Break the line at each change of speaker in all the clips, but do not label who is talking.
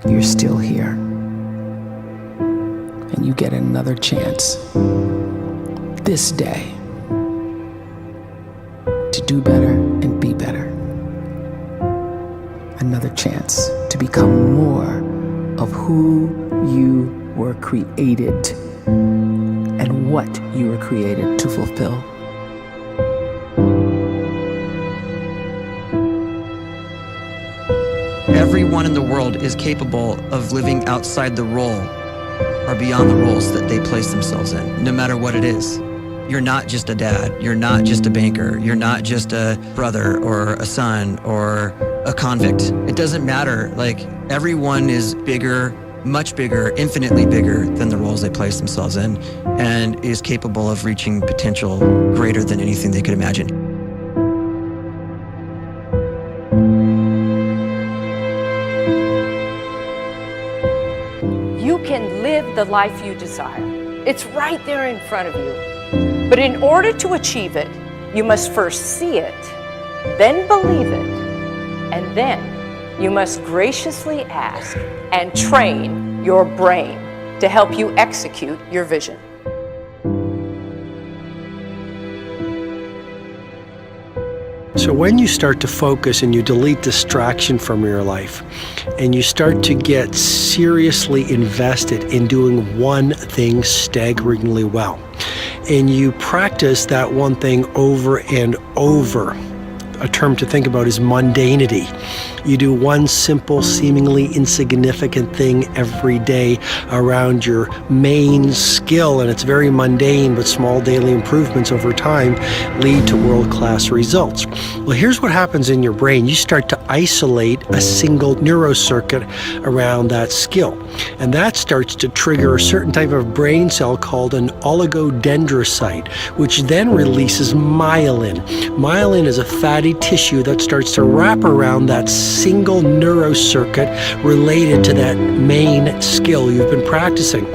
you're still here. And you get another chance this day to do better and be better. Another chance to become more of who you were created and what you were created to fulfill.
Everyone in the world is capable of living outside the role or beyond the roles that they place themselves in, no matter what it is. You're not just a dad, you're not just a banker, you're not just a brother or a son or a convict. It doesn't matter. Like, everyone is bigger, much bigger, infinitely bigger than the roles they place themselves in, and is capable of reaching potential greater than anything they could imagine.
You can live the life you desire. It's right there in front of you. But in order to achieve it, you must first see it, then believe it, and then you must graciously ask and train your brain to help you execute your vision.
So when you start to focus and you delete distraction from your life, and you start to get seriously invested in doing one thing staggeringly well, and you practice that one thing over and over, a term to think about is mundanity. You do one simple, seemingly insignificant thing every day around your main skill, and it's very mundane, but small daily improvements over time lead to world-class results. Well, here's what happens in your brain. You start to isolate a single neurocircuit around that skill, and that starts to trigger a certain type of brain cell called an oligodendrocyte, which then releases myelin. Myelin is a fatty tissue that starts to wrap around that single neurocircuit related to that main skill you've been practicing.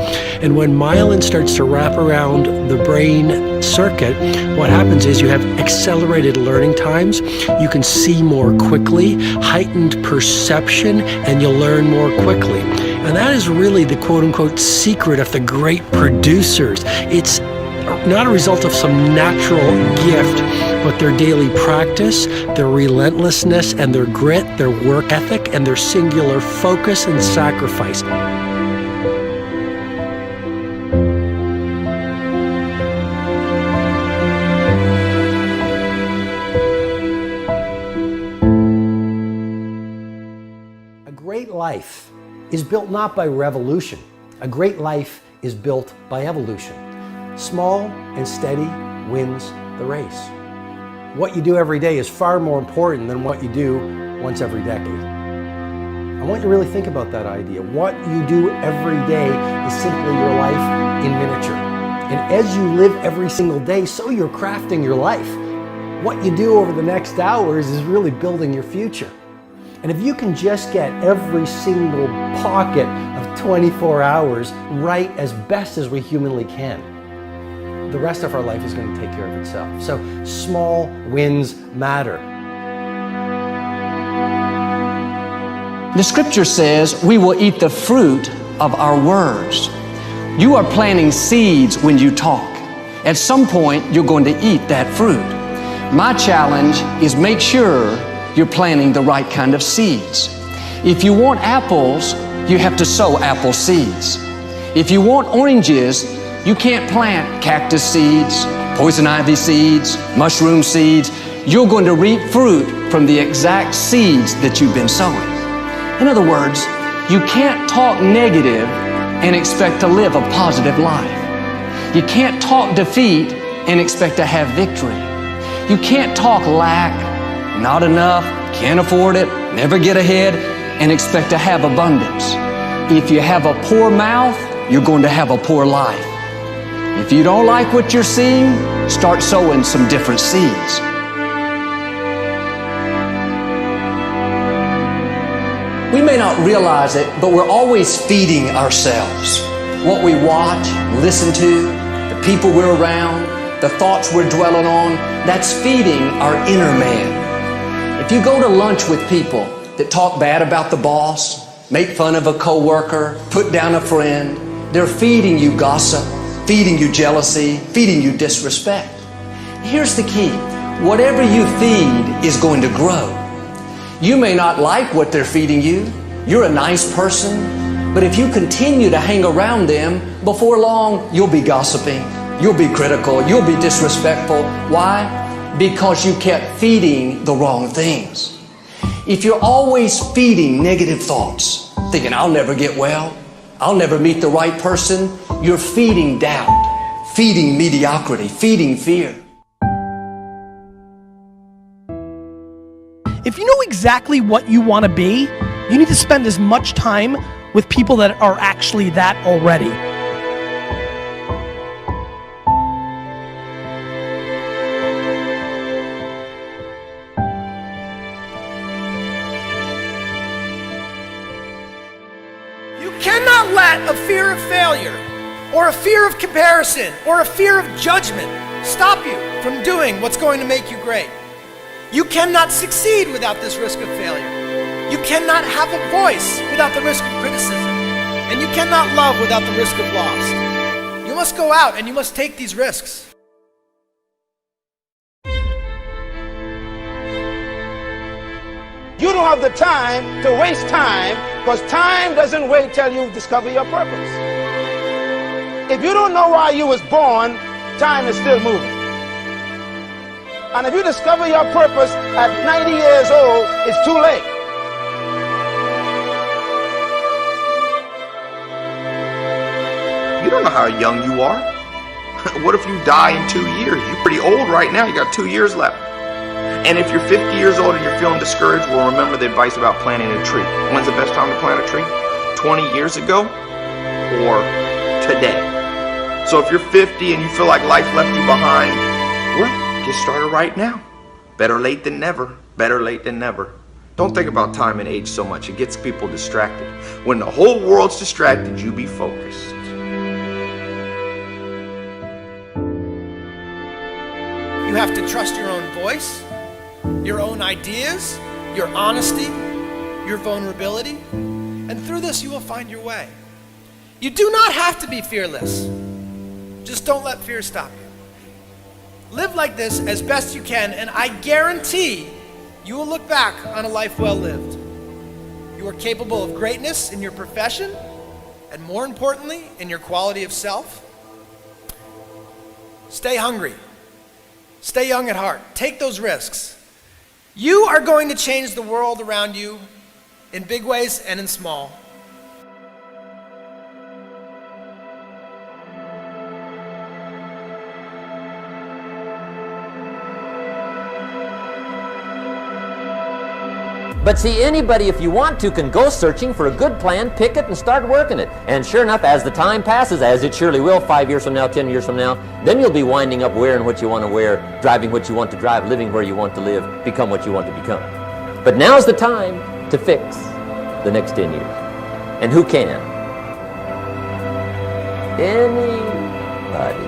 And when myelin starts to wrap around the brain circuit, what happens is you have accelerated learning times, you can see more quickly, heightened perception, and you'll learn more quickly. And that is really the quote-unquote secret of the great producers. It's not a result of some natural gift, but their daily practice, their relentlessness and their grit, their work ethic, and their singular focus and sacrifice. A great life is built not by revolution. A great life is built by evolution. Small and steady wins the race. What you do every day is far more important than what you do once every decade. I want you to really think about that idea. What you do every day is simply your life in miniature. And as you live every single day, so you're crafting your life. What you do over the next hours is really building your future. And if you can just get every single pocket of 24 hours right as best as we humanly can, the rest of our life is going to take care of itself. So small wins matter.
The scripture says we will eat the fruit of our words. You are planting seeds when you talk. At some point, you're going to eat that fruit. My challenge is make sure you're planting the right kind of seeds. If you want apples, you have to sow apple seeds. If you want oranges, you can't plant cactus seeds, poison ivy seeds, mushroom seeds. You're going to reap fruit from the exact seeds that you've been sowing. In other words, you can't talk negative and expect to live a positive life. You can't talk defeat and expect to have victory. You can't talk lack, not enough, can't afford it, never get ahead, and expect to have abundance. If you have a poor mouth, you're going to have a poor life. If you don't like what you're seeing, start sowing some different seeds. We may not realize it, but we're always feeding ourselves. What we watch, listen to, the people we're around, the thoughts we're dwelling on, that's feeding our inner man. If you go to lunch with people that talk bad about the boss, make fun of a coworker, put down a friend. They're feeding you gossip, feeding you jealousy, feeding you disrespect. Here's the key. Whatever you feed is going to grow. You may not like what they're feeding you. You're a nice person, but if you continue to hang around them, before long, you'll be gossiping. You'll be critical. You'll be disrespectful. Why? Because you kept feeding the wrong things. If you're always feeding negative thoughts, thinking, I'll never get well, I'll never meet the right person, you're feeding doubt, feeding mediocrity, feeding fear.
If you know exactly what you want to be, you need to spend as much time with people that are actually that already. You cannot let a fear of failure, or a fear of comparison, or a fear of judgment stop you from doing what's going to make you great. You cannot succeed without this risk of failure. You cannot have a voice without the risk of criticism. And you cannot love without the risk of loss. You must go out and you must take these risks.
You don't have the time to waste time, because time doesn't wait till you discover your purpose. If you don't know why you was born, time is still moving. And if you discover your purpose at 90 years old, it's too late.
You don't know how young you are. What if you die in 2 years? You're pretty old right now. You got 2 years left. And if you're 50 years old and you're feeling discouraged, well, remember the advice about planting a tree. When's the best time to plant a tree? 20 years ago or today? So if you're 50 and you feel like life left you behind, well, get started right now. Better late than never. Better late than never. Don't think about time and age so much. It gets people distracted. When the whole world's distracted, you be focused.
You have to trust your own voice, your own ideas, your honesty, your vulnerability, and through this you will find your way. You do not have to be fearless. Just don't let fear stop you. Live like this as best you can, and I guarantee you will look back on a life well lived. You are capable of greatness in your profession, and more importantly, in your quality of self. Stay hungry. Stay young at heart. Take those risks. You are going to change the world around you in big ways and in small.
But see, anybody, if you want to, can go searching for a good plan, pick it, and start working it. And sure enough, as the time passes, as it surely will 5 years from now, 10 years from now, then you'll be winding up wearing what you want to wear, driving what you want to drive, living where you want to live, become what you want to become. But now's the time to fix the next 10 years. And who can? Anybody.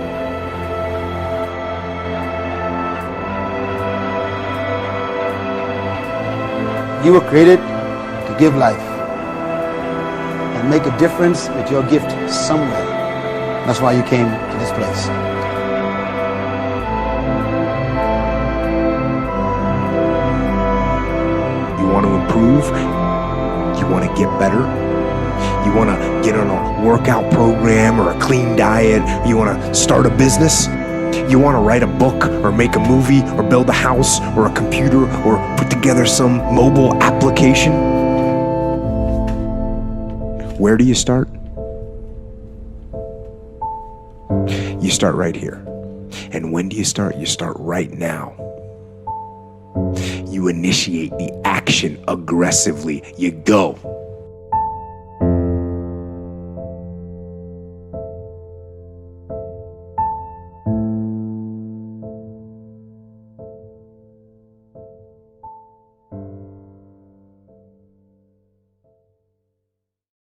You were created to give life and make a difference with your gift somewhere. That's why you came to this place.
You want to improve? You want to get better? You want to get on a workout program or a clean diet? You want to start a business? You want to write a book or make a movie or build a house or a computer or put together some mobile application? Where do you start? You start right here. And when do you start? You start right now. You initiate the action aggressively. You go.